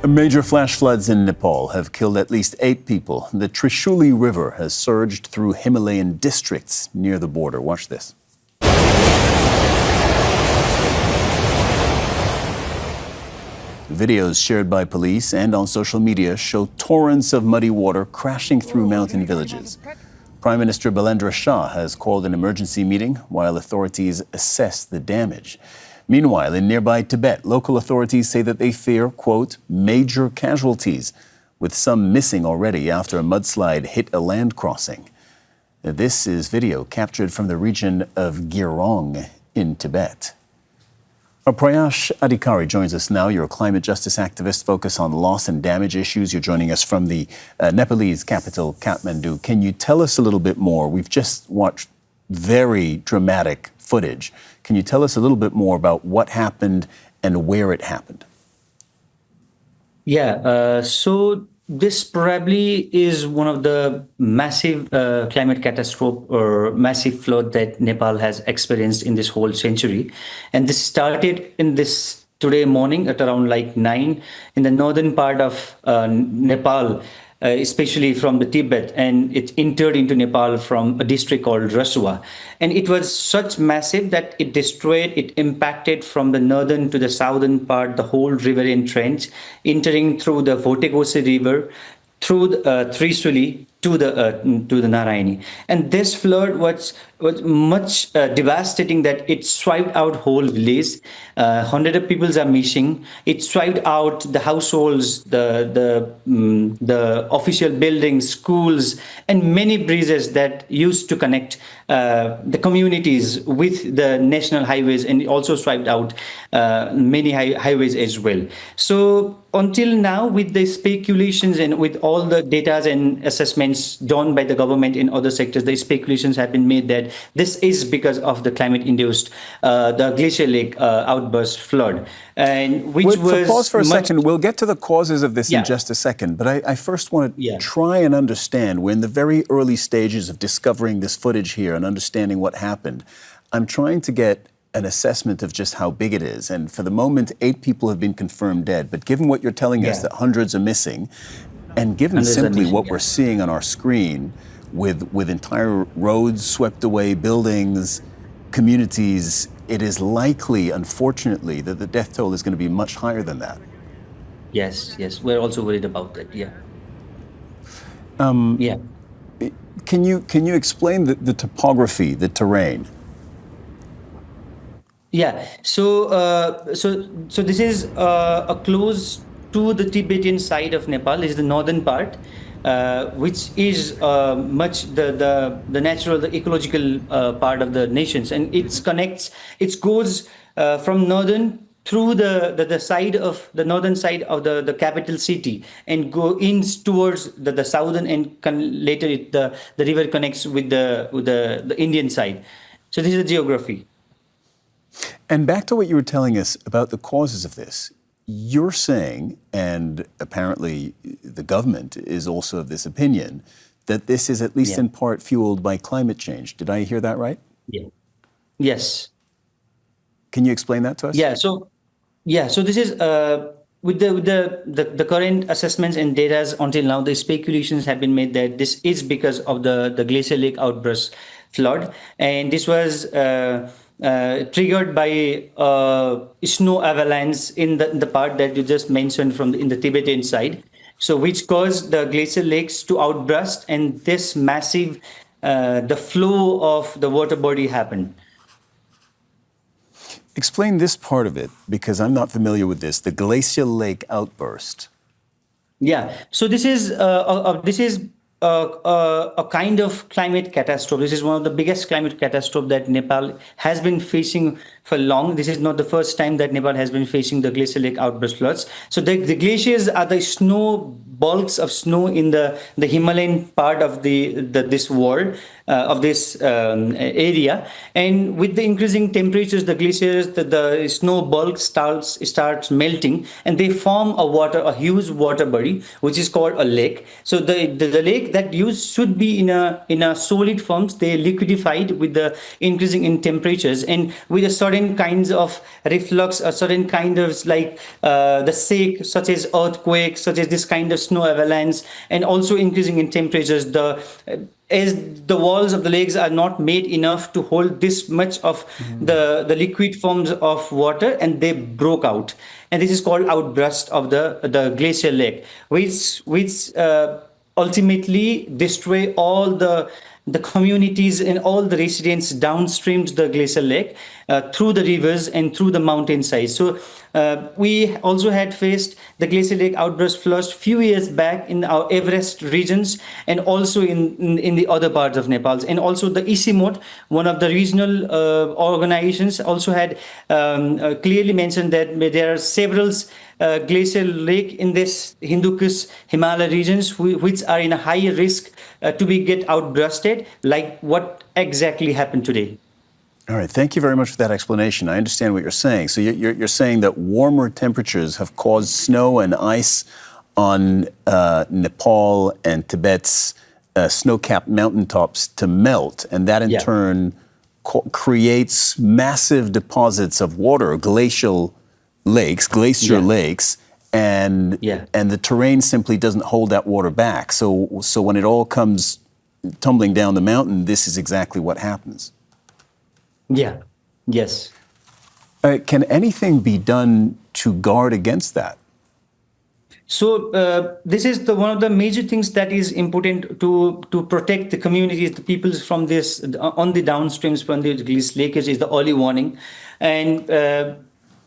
Major flash floods in Nepal have killed at least 8 people. The Trishuli River has surged through Himalayan districts near the border. Watch this. Videos shared by police and on social media show torrents of muddy water crashing through mountain villages. Prime Minister Balendra Shah has called an emergency meeting while authorities assess the damage. Meanwhile, in nearby Tibet, local authorities say that they fear, quote, major casualties, with some missing already after a mudslide hit a land crossing. This is video captured from the region of Gyirong in Tibet. Prayash Adhikari joins us now. You're a climate justice activist focused on loss and damage issues. You're joining us from the Nepalese capital, Kathmandu. Can you tell us a little bit more? We've just watched very dramatic footage. Can you tell us a little bit more about what happened and where it happened? Yeah, so this probably is one of the massive climate catastrophe or massive flood that Nepal has experienced in this whole century. And this started in this today morning at around like 9 in the northern part of Nepal, especially from the Tibet, and it entered into Nepal from a district called Rasua. And it was such massive that it impacted from the northern to the southern part, the whole riverine trench, entering through the Trishuli River, through the Trishuli to the Narayani. And this flood was much devastating that it swiped out whole village. Hundreds of people are missing. It swiped out the households, the official buildings, schools, and many bridges that used to connect the communities with the national highways, and it also swiped out many highways as well. So until now, with the speculations and with all the data and assessments done by the government in other sectors, the speculations have been made that this is because of the climate-induced, the glacial lake outburst flood. And pause for a second. We'll get to the causes of this in just a second. But I first want to try and understand. We're in the very early stages of discovering this footage here and understanding what happened. I'm trying to get an assessment of just how big it is. And for the moment, 8 people have been confirmed dead. But given what you're telling us, that hundreds are missing, and given simply what we're seeing on our screen with entire roads swept away, buildings, communities, it is likely, unfortunately, that the death toll is going to be much higher than that. Yes, we're also worried about that, Can you explain the topography, the terrain? Yeah, so this is close to the Tibetan side of Nepal. Is the northern part, which is much the natural, the ecological part of the nations, and it goes from northern through the side of the northern side of the capital city and go in towards the southern, and later the river connects with the Indian side. So this is the geography. And back to what you were telling us about the causes of this. You're saying, and apparently the government is also of this opinion, that this is at least in part fueled by climate change. Did I hear that right? Yeah. Yes. Can you explain that to us? So this is with the current assessments and data until now, the speculations have been made that this is because of the glacial lake outburst flood, and this was triggered by snow avalanche in the part that you just mentioned in the Tibetan side, so which caused the glacial lakes to outburst, and this massive the flow of the water body happened. Explain this part of it, because I'm not familiar with this, the glacial lake outburst. Yeah, so this is a kind of climate catastrophe. This is one of the biggest climate catastrophe that Nepal has been facing for long. This is not the first time that Nepal has been facing the glacial lake outburst floods. So the glaciers are the snow bulks of snow in the Himalayan part of this world, of this area, and with the increasing temperatures, the glaciers, the snow bulk starts melting, and they form a huge water body, which is called a lake. So the lake that should be in a solid forms, they liquefied with the increasing in temperatures, and with a sudden certain kinds of reflux or certain kind of like the shake, such as earthquake, such as this kind of snow avalanche, and also increasing in temperatures. As the walls of the lakes are not made enough to hold this much of the liquid forms of water, and they broke out, and this is called outburst of the glacial lake, which ultimately destroy all the communities and all the residents downstream to the glacial lake through the rivers and through the mountainsides. So we also had faced the glacial lake outburst floods few years back in our Everest regions, and also in the other parts of Nepal. And also the ICIMOD, one of the regional organizations, also had clearly mentioned that there are several glacial lake in this Hindu Kush Himalaya regions which are in a higher risk to be get outbursted, like what exactly happened today. All right, thank you very much for that explanation. I understand what you're saying. So you're saying that warmer temperatures have caused snow and ice on Nepal and Tibet's snow-capped mountaintops to melt, and that in turn creates massive deposits of water, glacial lakes, glacier lakes, and the terrain simply doesn't hold that water back. So when it all comes tumbling down the mountain, this is exactly what happens. Yeah. Yes. Can anything be done to guard against that? So this is one of the major things that is important to protect the communities, the peoples from this on the downstreams from the leakage is the early warning, and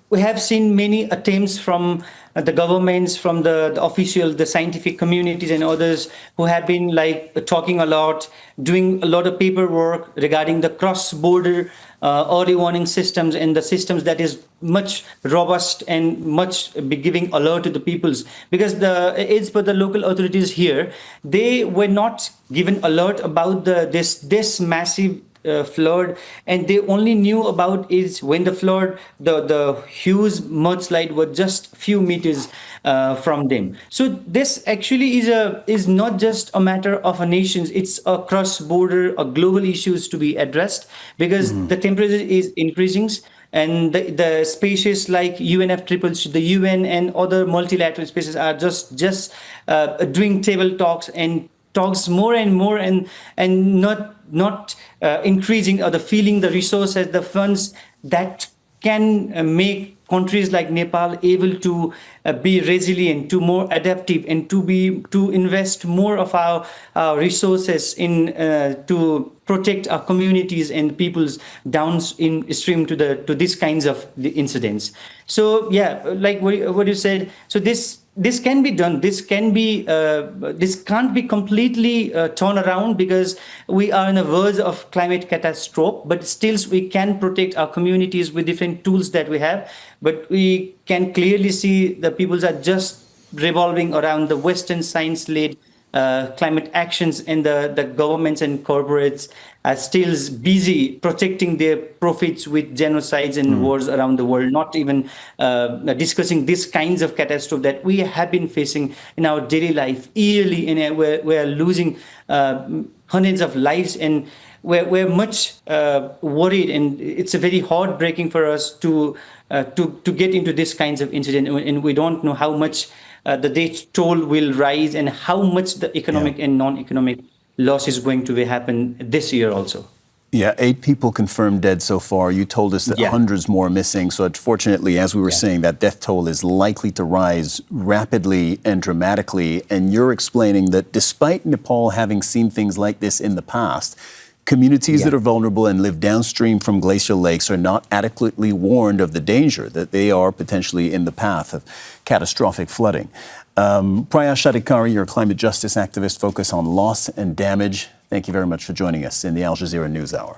we have seen many attempts from the governments, from the official, the scientific communities and others who have been like talking a lot, doing a lot of paperwork regarding the cross-border early warning systems and the systems that is much robust and much be giving alert to the peoples. Because it's for the local authorities here, they were not given alert about this massive flood, and they only knew about is when the flood, the huge mudslide was just few meters from them. So this actually is not just a matter of a nations; it's a cross-border, a global issues to be addressed, because the temperature is increasing. And the spaces like UNFCCC, the UN and other multilateral spaces are just doing table talks and talks more and more, and not increasing or feeling the resources, the funds that can make countries like Nepal able to be resilient, to more adaptive, and to invest more of our resources in to protect our communities and peoples downstream to these kinds of the incidents. So yeah, like what you said. So this can be done. This can't be completely turned around, because we are on a verge of climate catastrophe. But still, we can protect our communities with different tools that we have. But we can clearly see the peoples are just revolving around the Western science-led climate actions, and the governments and corporates are still busy protecting their profits with genocides and wars around the world, not even discussing these kinds of catastrophe that we have been facing in our daily life yearly, and we're losing hundreds of lives, and we're much worried, and it's a very heartbreaking for us to get into this kinds of incident, and we don't know how much the death toll will rise, and how much the economic and non-economic loss is going to happen this year also. Yeah, 8 people confirmed dead so far. You told us that hundreds more are missing. So unfortunately, as we were saying, that death toll is likely to rise rapidly and dramatically. And you're explaining that despite Nepal having seen things like this in the past, communities that are vulnerable and live downstream from glacial lakes are not adequately warned of the danger that they are potentially in the path of catastrophic flooding. Prayash Adhikari, you're a climate justice activist focused on loss and damage. Thank you very much for joining us in the Al Jazeera NewsHour.